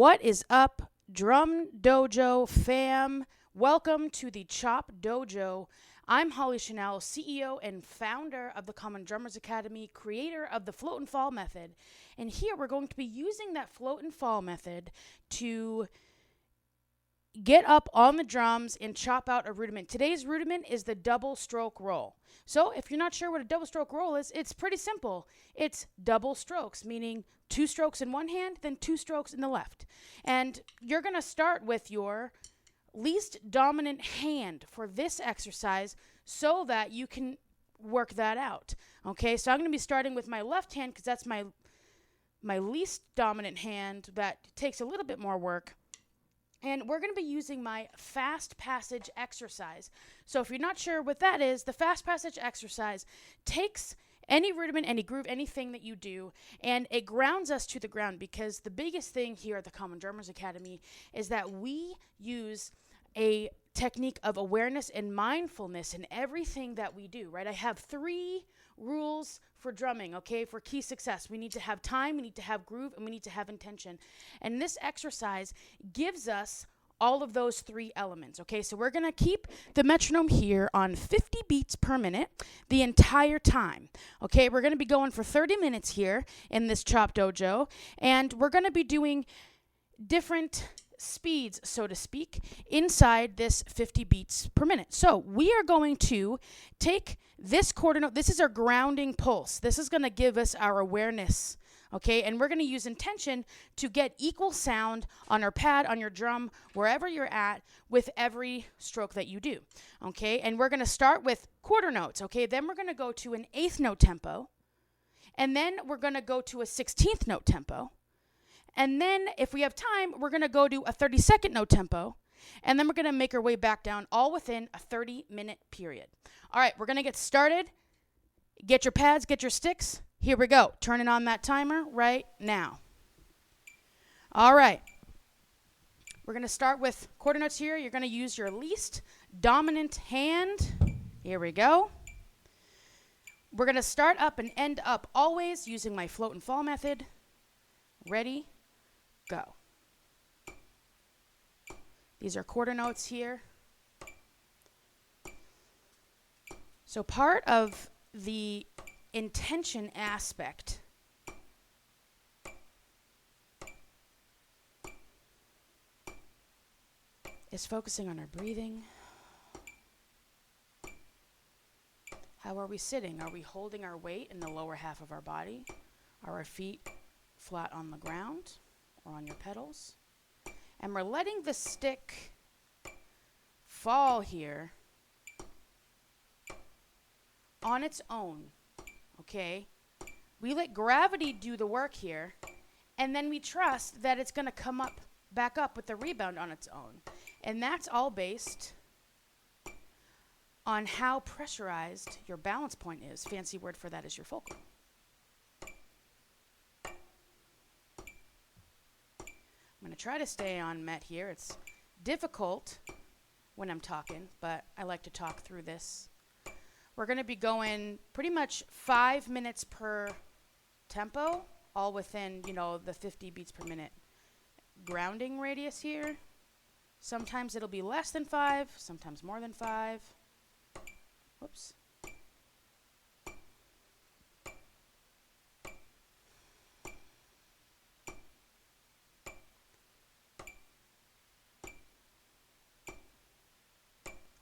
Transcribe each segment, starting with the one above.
What is up, Drum Dojo fam? Welcome to the Chop Dojo. I'm Holly Channell, CEO and founder of the Common Drummers Academy, creator of the float and fall method. And here we're going to be using that float and fall method to get up on the drums and chop out a rudiment. Today's rudiment is the double stroke roll. So if you're not sure what a double stroke roll is, it's pretty simple. It's double strokes, meaning 2 strokes in one hand, then 2 strokes in the left. And you're going to start with your least dominant hand for this exercise so that you can work that out. Okay, so I'm going to be starting with my left hand because that's my least dominant hand that takes a little bit more work. And we're going to be using my fast passage exercise. So if you're not sure what that is, the fast passage exercise takes any rudiment, any groove, anything that you do, and it grounds us to the ground, because the biggest thing here at the Common Drummers Academy is that we use a technique of awareness and mindfulness in everything that we do, right? I have 3 rules for drumming, okay, for key success. We need to have time, we need to have groove, and we need to have intention. And this exercise gives us all of those 3 elements, okay? So we're going to keep the metronome here on 50 beats per minute the entire time, okay? We're going to be going for 30 minutes here in this Chop Dojo, and we're going to be doing different speeds, so to speak, inside this 50 beats per minute. So we are going to take this quarter note. This is our grounding pulse. This is going to give us our awareness, okay? And we're going to use intention to get equal sound on our pad, on your drum, wherever you're at, with every stroke that you do, okay? And we're going to start with quarter notes, okay? Then we're going to go to an 1/8 note tempo, and then we're going to go to a 16th note tempo. And then, if we have time, we're going to go to a 32nd note tempo, and then we're going to make our way back down, all within a 30-minute period. All right, we're going to get started. Get your pads, get your sticks. Here we go. Turning on that timer right now. All right. We're going to start with quarter notes here. You're going to use your least dominant hand. Here we go. We're going to start up and end up always using my float and fall method. Ready? Go. These are quarter notes here. So part of the intention aspect is focusing on our breathing. How are we sitting? Are we holding our weight in the lower half of our body? Are our feet flat on the ground or on your pedals? And we're letting the stick fall here on its own, okay? We let gravity do the work here, and then we trust that it's going to come up, back up with the rebound on its own. And that's all based on how pressurized your balance point is. Fancy word for that is your fulcrum. I'm going to try to stay on met here. It's difficult when I'm talking, but I like to talk through this. We're going to be going pretty much 5 minutes per tempo, all within, the 50 beats per minute grounding radius here. Sometimes it'll be less than 5, sometimes more than 5. Whoops.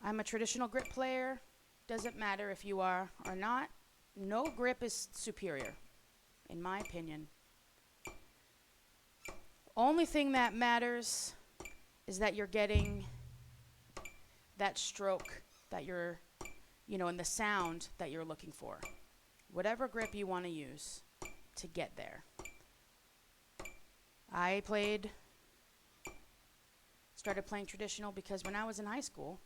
I'm a traditional grip player. Doesn't matter if you are or not. No grip is superior, in my opinion. Only thing that matters is that you're getting that stroke that you're, and the sound that you're looking for. Whatever grip you want to use to get there. I started playing traditional because when I was in high school,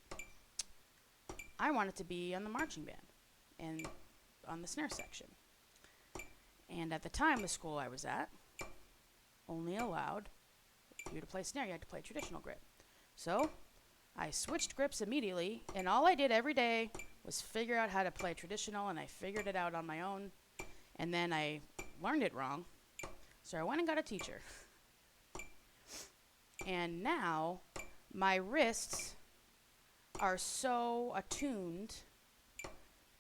I wanted to be on the marching band and on the snare section. And at the time, the school I was at only allowed you to play snare. You had to play traditional grip. So I switched grips immediately, and all I did every day was figure out how to play traditional, and I figured it out on my own. And then I learned it wrong, so I went and got a teacher. And now my wrists are so attuned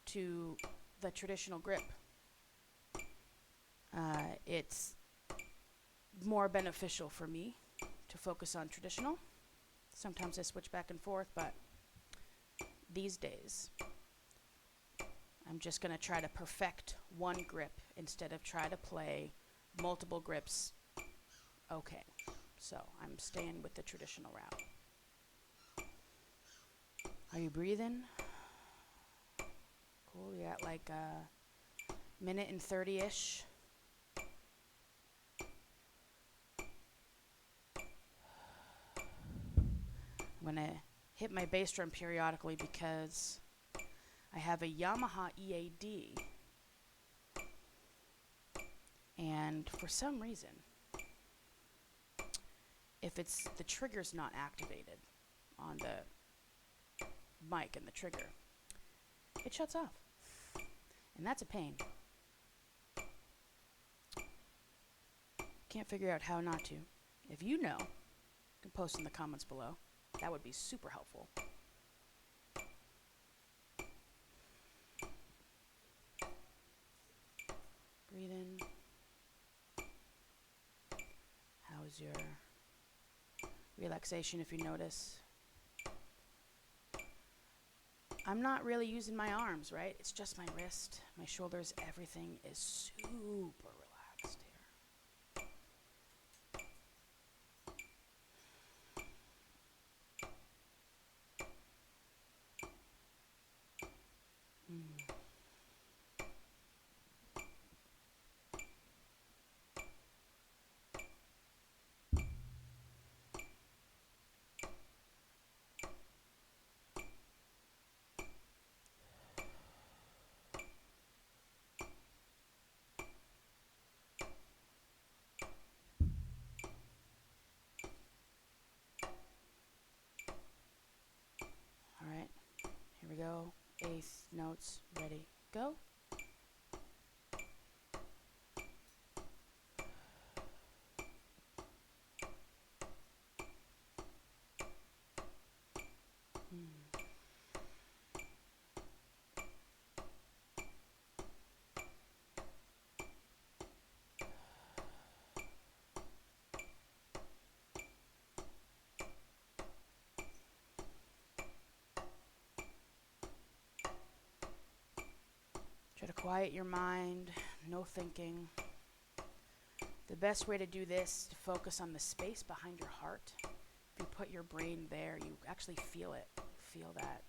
to the traditional grip. It's more beneficial for me to focus on traditional. Sometimes I switch back and forth, but these days I'm just going to try to perfect one grip instead of try to play multiple grips. Okay, so I'm staying with the traditional route. Are you breathing? Cool, you're at like a minute and 30-ish. I'm going to hit my bass drum periodically because I have a Yamaha EAD, and for some reason, if it's the trigger's not activated on the mic and the trigger, it shuts off, and that's a pain. Can't figure out how not to. If you know, you can post in the comments below. That would be super helpful. Breathe in. How's your relaxation, if you notice? I'm not really using my arms, right? It's just my wrist, my shoulders, everything is super relaxed here. Alright, here we go. Eighth notes, ready, go. Try to quiet your mind, no thinking. The best way to do this is to focus on the space behind your heart. If you put your brain there, you actually feel it. Feel that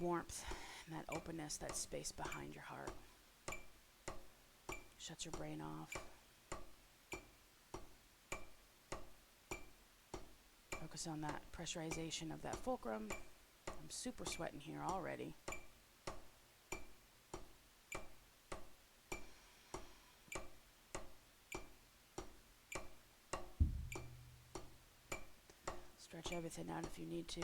warmth and that openness, that space behind your heart. Shuts your brain off. Focus on that pressurization of that fulcrum. I'm super sweating here already. Stretch everything out if you need to.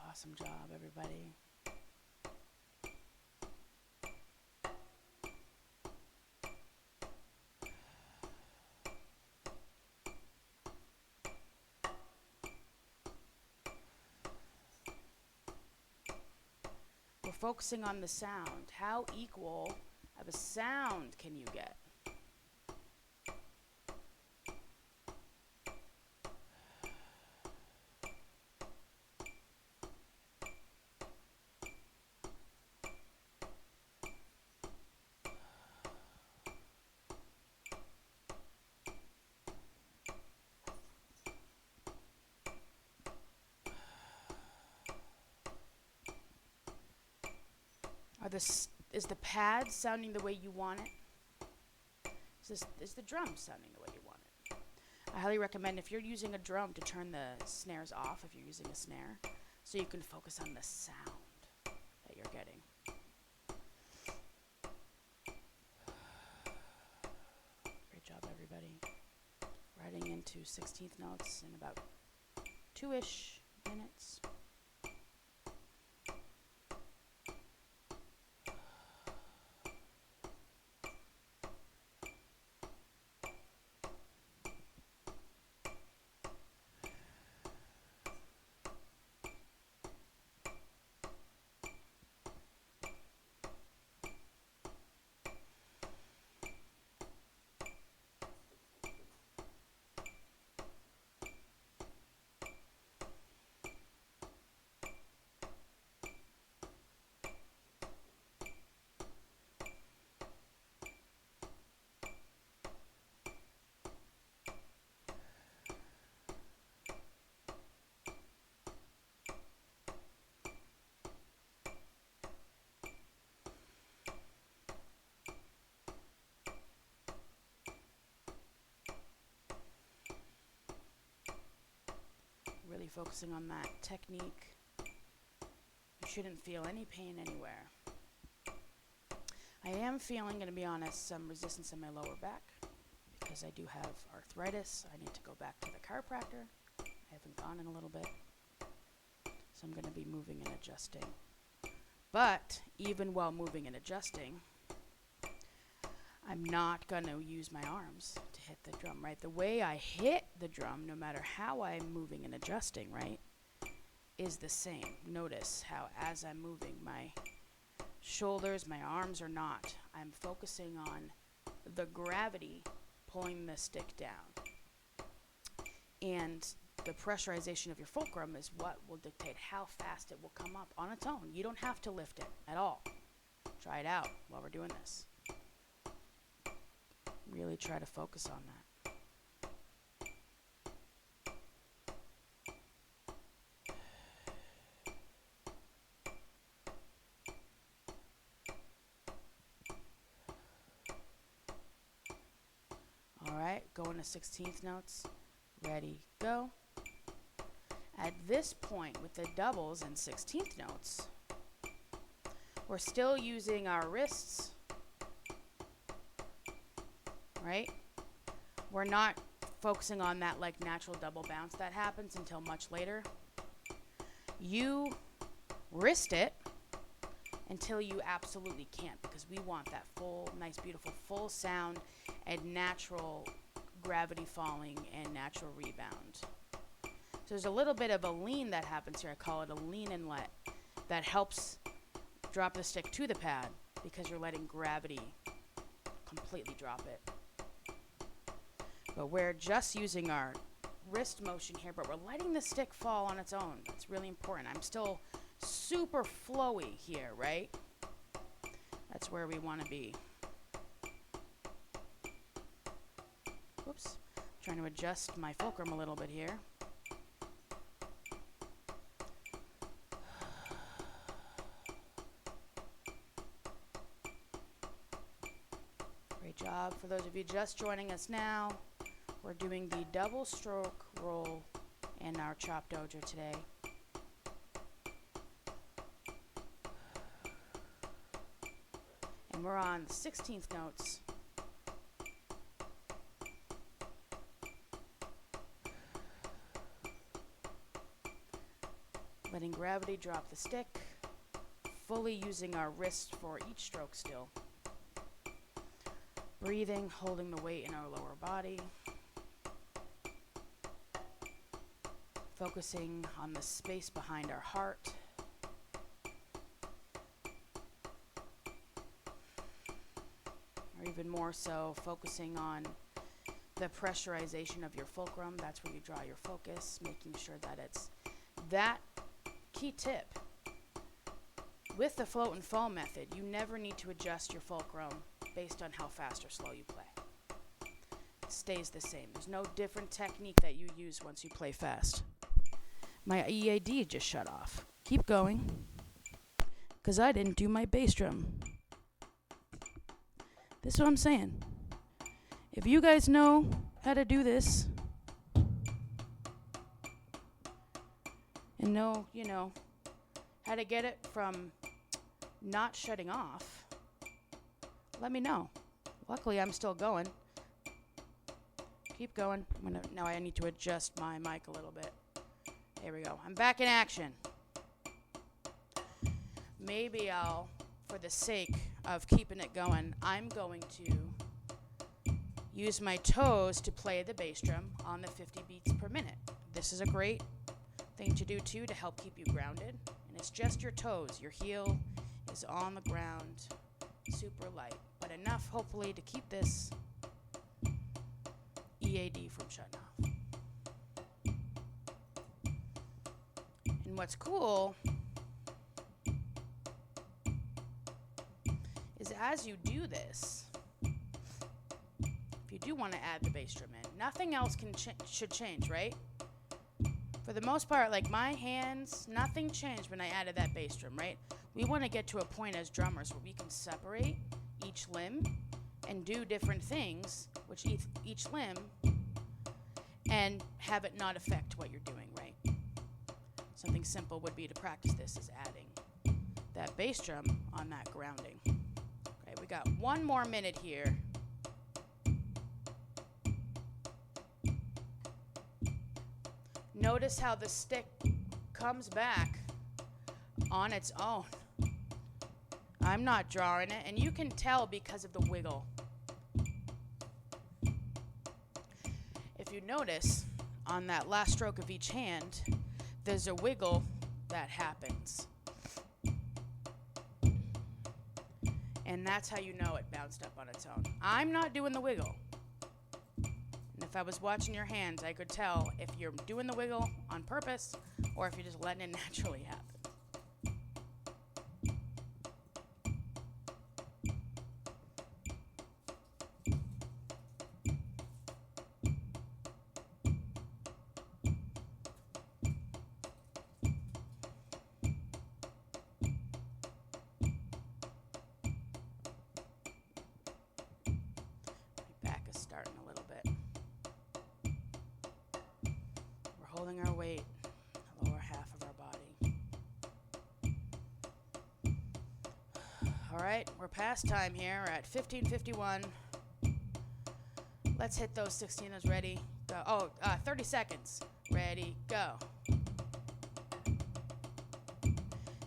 Awesome job, everybody. We're focusing on the sound. How equal of a sound can you get? Is the pad sounding the way you want it? Is the drum sounding the way you want it? I highly recommend, if you're using a drum, to turn the snares off if you're using a snare, so you can focus on the sound that you're getting. Great job, everybody. Riding into 16th notes in about 2-ish minutes. Really focusing on that technique. You shouldn't feel any pain anywhere. I am feeling, going to be honest, some resistance in my lower back because I do have arthritis. I need to go back to the chiropractor. I haven't gone in a little bit. So I'm going to be moving and adjusting. But even while moving and adjusting, I'm not going to use my arms to hit the drum, right? The way I hit the drum, no matter how I'm moving and adjusting, right, is the same. Notice how as I'm moving, my shoulders, my arms are not. I'm focusing on the gravity pulling the stick down. And the pressurization of your fulcrum is what will dictate how fast it will come up on its own. You don't have to lift it at all. Try it out while we're doing this. Really try to focus on that. All right, going to 16th notes. Ready, go. At this point with the doubles and 16th notes, we're still using our wrists, right? We're not focusing on that like natural double bounce that happens until much later. You wrist it until you absolutely can't, because we want that full, nice, beautiful, full sound and natural gravity falling and natural rebound. So there's a little bit of a lean that happens here. I call it a lean and let. That helps drop the stick to the pad because you're letting gravity completely drop it. But we're just using our wrist motion here, but we're letting the stick fall on its own. That's really important. I'm still super flowy here, right? That's where we want to be. Whoops. Trying to adjust my fulcrum a little bit here. Great job. For those of you just joining us now, we're doing the double stroke roll in our Chop Dojo today. And we're on the 16th notes. Letting gravity drop the stick, fully using our wrist for each stroke still. Breathing, holding the weight in our lower body. Focusing on the space behind our heart. Or even more so, focusing on the pressurization of your fulcrum. That's where you draw your focus, making sure that it's that key tip. With the float and fall method, you never need to adjust your fulcrum based on how fast or slow you play. It stays the same. There's no different technique that you use once you play fast. My EAD just shut off. Keep going, because I didn't do my bass drum. This is what I'm saying. If you guys know how to do this, and know, you know, how to get it from not shutting off, let me know. Luckily, I'm still going. Keep going. Now I need to adjust my mic a little bit. There we go. I'm back in action. Maybe I'll, for the sake of keeping it going, I'm going to use my toes to play the bass drum on the 50 beats per minute. This is a great thing to do too to help keep you grounded. And it's just your toes. Your heel is on the ground, super light, but enough hopefully to keep this EAD from shutting off. And what's cool is as you do this, if you do want to add the bass drum in, nothing else should change, right? For the most part, like my hands, nothing changed when I added that bass drum, right? We want to get to a point as drummers where we can separate each limb and do different things, which each limb, and have it not affect what you're doing, right? Something simple would be to practice this is adding that bass drum on that grounding. Okay, we got 1 more minute here. Notice how the stick comes back on its own. I'm not drawing it, and you can tell because of the wiggle. If you notice, on that last stroke of each hand, there's a wiggle that happens. And that's how you know it bounced up on its own. I'm not doing the wiggle. And if I was watching your hands, I could tell if you're doing the wiggle on purpose or if you're just letting it naturally happen. Starting a little bit. We're holding our weight, the lower half of our body. All right, we're past time here. We're at 15:51. Let's hit those 16s. Ready, go. 30 seconds. Ready, go.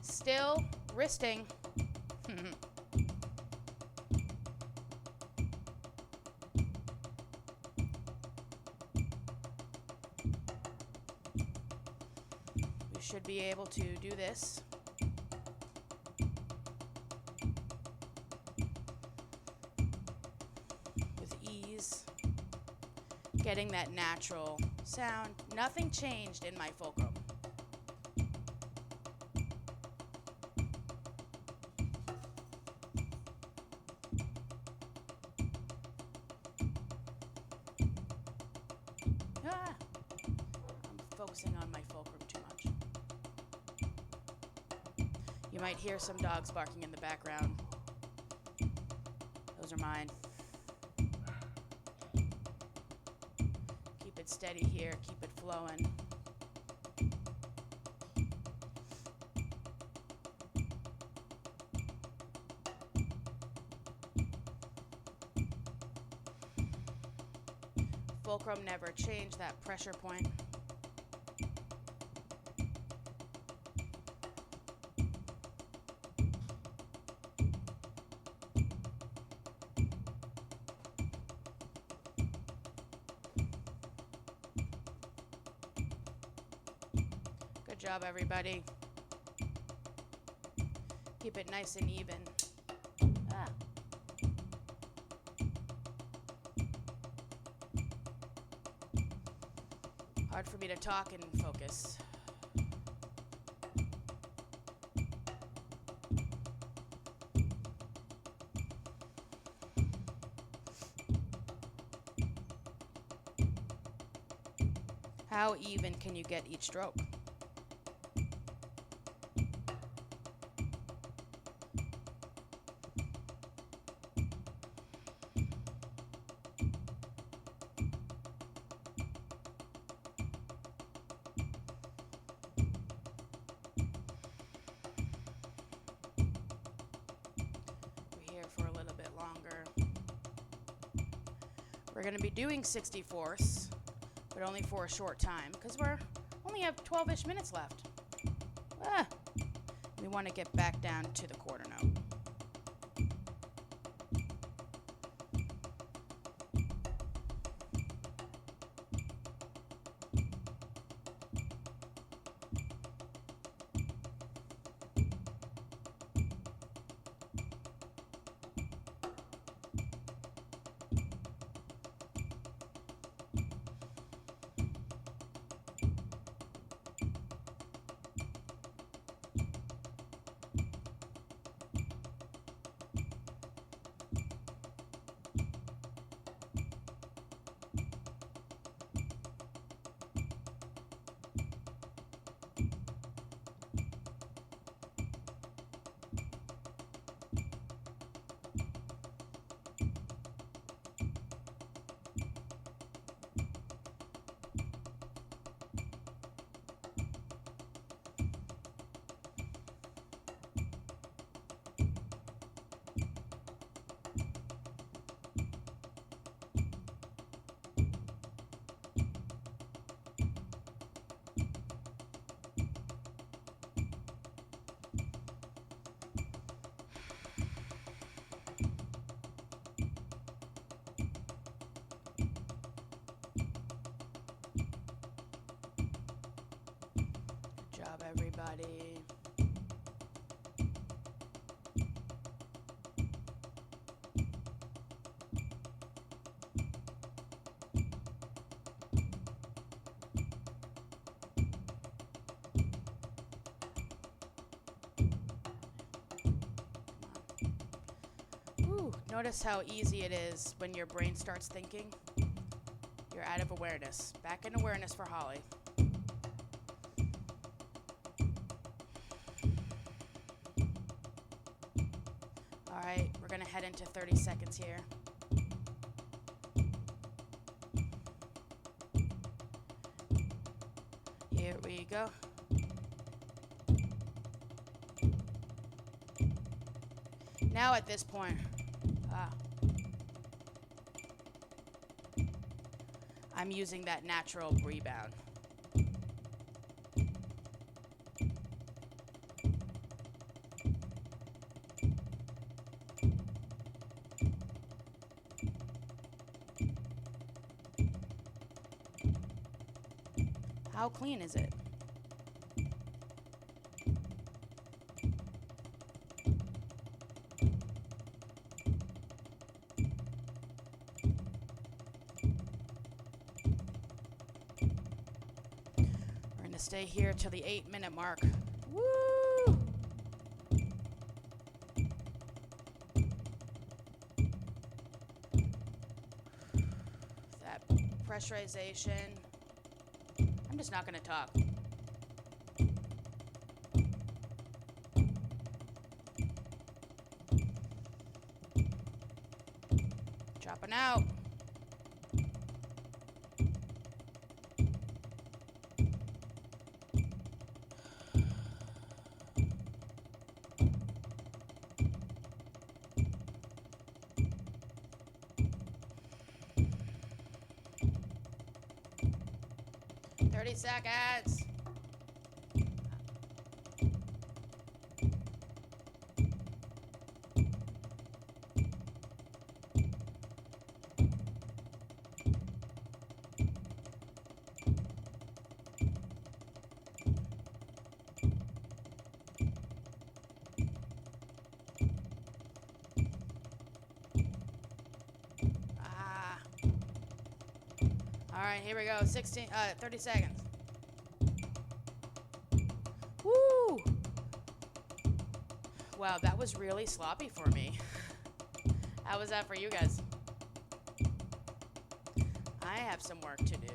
Still wristing. Should be able to do this. With ease. Getting that natural sound. Nothing changed in my fulcrum. I'm focusing on my fulcrum too much. You might hear some dogs barking in the background. Those are mine. Keep it steady here, keep it flowing. Fulcrum never changed that pressure point. Good job, everybody. Keep it nice and even. Hard for me to talk and focus. How even can you get each stroke? For a little bit longer. We're going to be doing 64ths, but only for a short time because we're only have 12-ish minutes left. We want to get back down to the quarter note. Job, everybody. Ooh, notice how easy it is when your brain starts thinking. You're out of awareness. Back in awareness for Holly. Alright, we're going to head into 30 seconds here. Here we go. Now at this point, I'm using that natural rebound. How clean is it? We're gonna stay here till the 8-minute mark. Woo! That pressurization. I'm just not going to talk. Dropping out. Seconds. All right, here we go. 30 seconds. Woo! Wow, that was really sloppy for me. How was that for you guys? I have some work to do.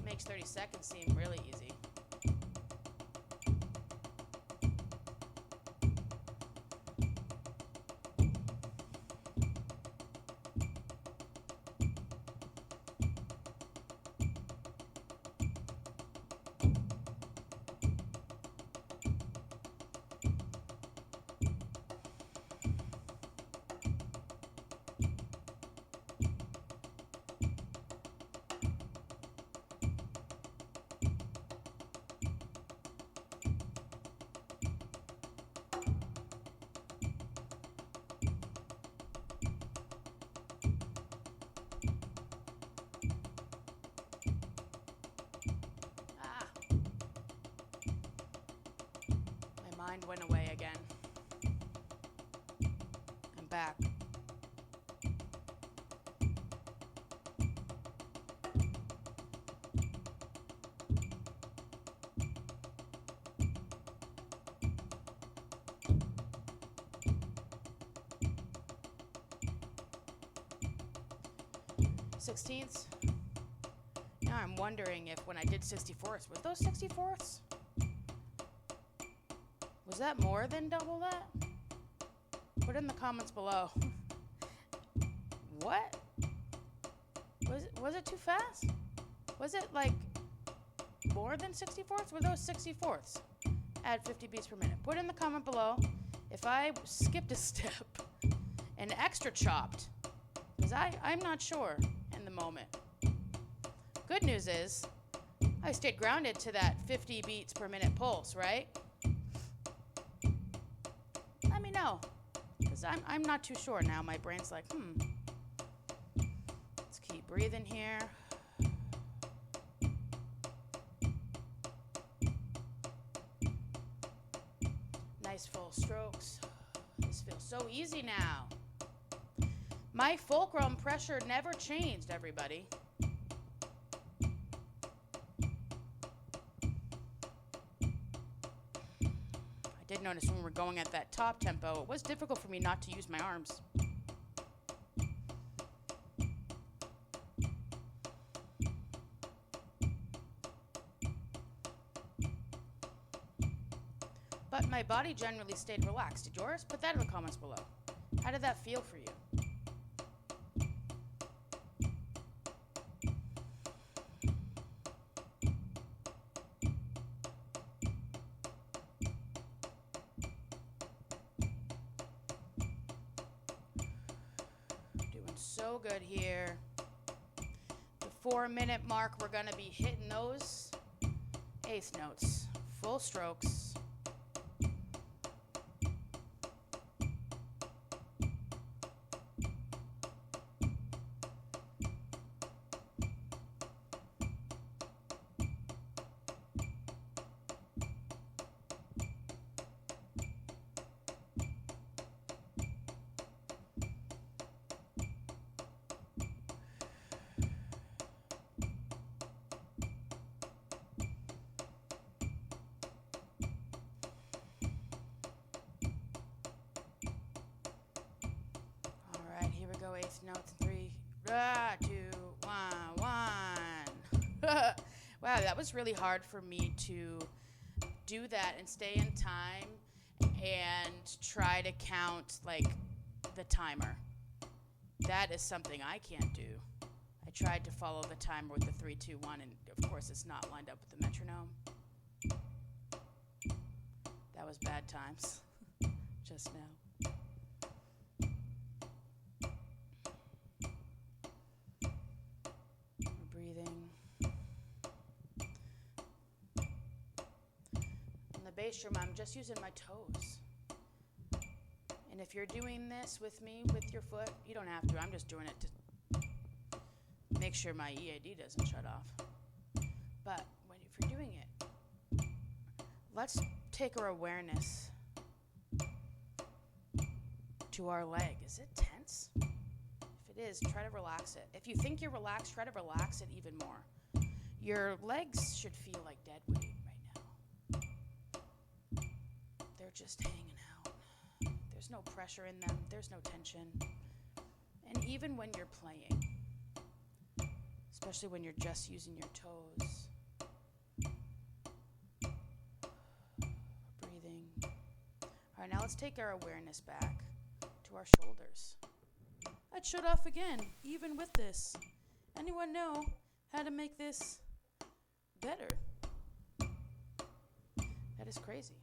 Makes 30 seconds seem really easy. Mind went away again. I'm back. Sixteenths. Now I'm wondering if when I did 64ths, were those 64ths? Was that more than double that? Put it in the comments below. What? Was it too fast? Was it like more than 64ths? Were those 64ths? Add 50 beats per minute. Put it in the comment below if I skipped a step and extra chopped. Because I'm not sure in the moment. Good news is I stayed grounded to that 50 beats per minute pulse, right? Let me know. Because I'm not too sure now. My brain's like, Let's keep breathing here. Nice full strokes. This feels so easy now. My fulcrum pressure never changed, everybody. I did notice when we were going at that top tempo, it was difficult for me not to use my arms. But my body generally stayed relaxed. Did yours? Put that in the comments below. How did that feel for you? So good here. The 4-minute mark, we're going to be hitting those eighth notes, full strokes. Go eighth notes, 3, 2, 1, 1. Wow, that was really hard for me to do that and stay in time and try to count like the timer. That is something I can't do. I tried to follow the timer with the 3, 2, 1, and of course it's not lined up with the metronome. That was bad times just now. Bass drum, I'm just using my toes. And if you're doing this with me with your foot, you don't have to. I'm just doing it to make sure my EAD doesn't shut off. But if you're doing it, let's take our awareness to our leg. Is it tense? If it is, try to relax it. If you think you're relaxed, try to relax it even more. Your legs should feel like dead weight. Just hanging out. There's no pressure in them. There's no tension. And even when you're playing, especially when you're just using your toes. Breathing. All right, now let's take our awareness back to our shoulders. I'd shut off again, even with this. Anyone know how to make this better? That is crazy.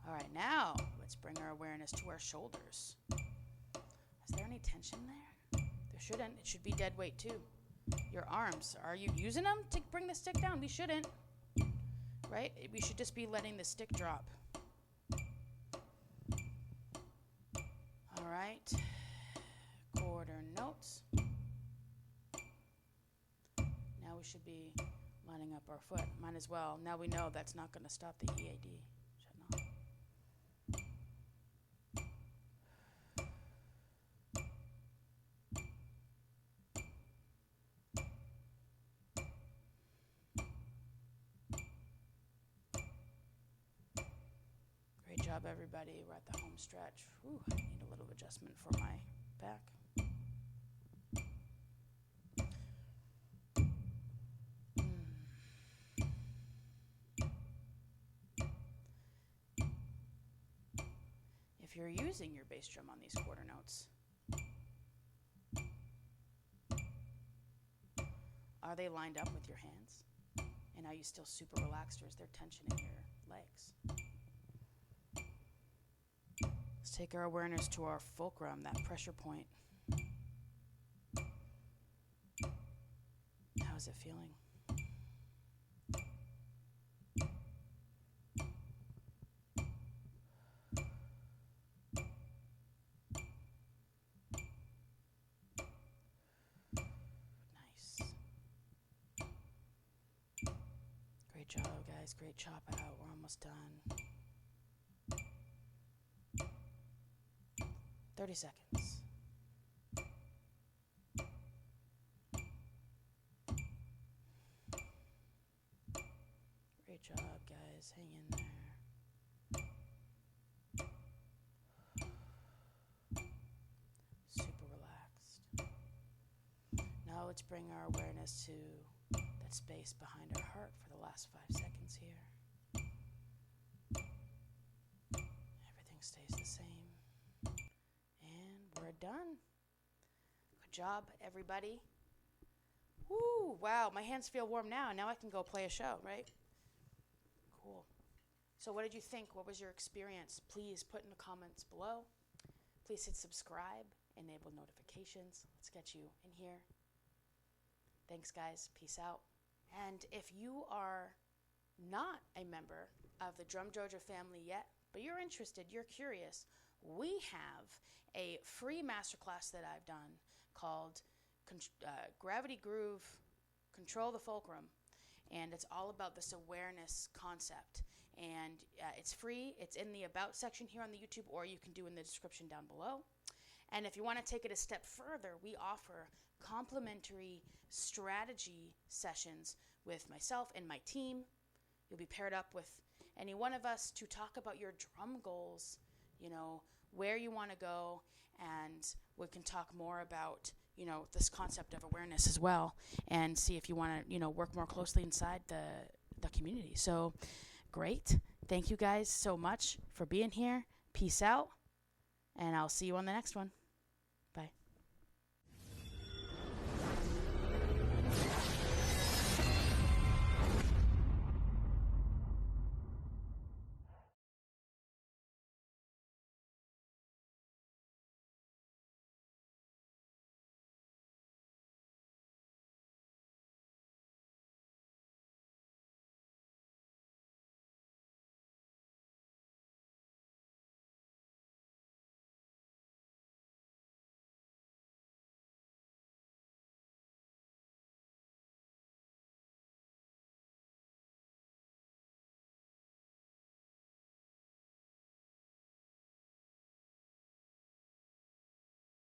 All right, now let's bring our awareness to our shoulders. Is there any tension there? There shouldn't. It should be dead weight too. Your arms, are you using them to bring the stick down? We shouldn't, right? We should just be letting the stick drop. All right, quarter notes. Now now we should be lining up our foot. Might as well. Now we know that's not going to stop the EAD. Channell. Great job, everybody. We're at the home stretch. Whew, I need a little adjustment for my back. If you're using your bass drum on these quarter notes, are they lined up with your hands? And are you still super relaxed, or is there tension in your legs? Let's take our awareness to our fulcrum, that pressure point. How is it feeling? Great job, guys. Great chop out. We're almost done. 30 seconds. Great job, guys. Hang in there. Super relaxed. Now let's bring our awareness to that space behind our heart for the last 5 seconds here. Everything stays the same. And we're done. Good job, everybody. Woo! Wow, my hands feel warm now. Now I can go play a show, right? Cool. So what did you think? What was your experience? Please put in the comments below. Please hit subscribe, enable notifications. Let's get you in here. Thanks, guys. Peace out. And if you are not a member of the Drum Dojo family yet, but you're interested, you're curious, we have a free masterclass that I've done called Gravity Groove, Control the Fulcrum. And it's all about this awareness concept. And it's free. It's in the About section here on the YouTube, or you can do in the description down below. And if you want to take it a step further, we offer complimentary strategy sessions with myself and my team. You'll be paired up with any one of us to talk about your drum goals, you know, where you want to go, and we can talk more about, you know, this concept of awareness as well, and see if you want to, you know, work more closely inside the community. So great. Thank you guys so much for being here. Peace out, and I'll see you on the next one.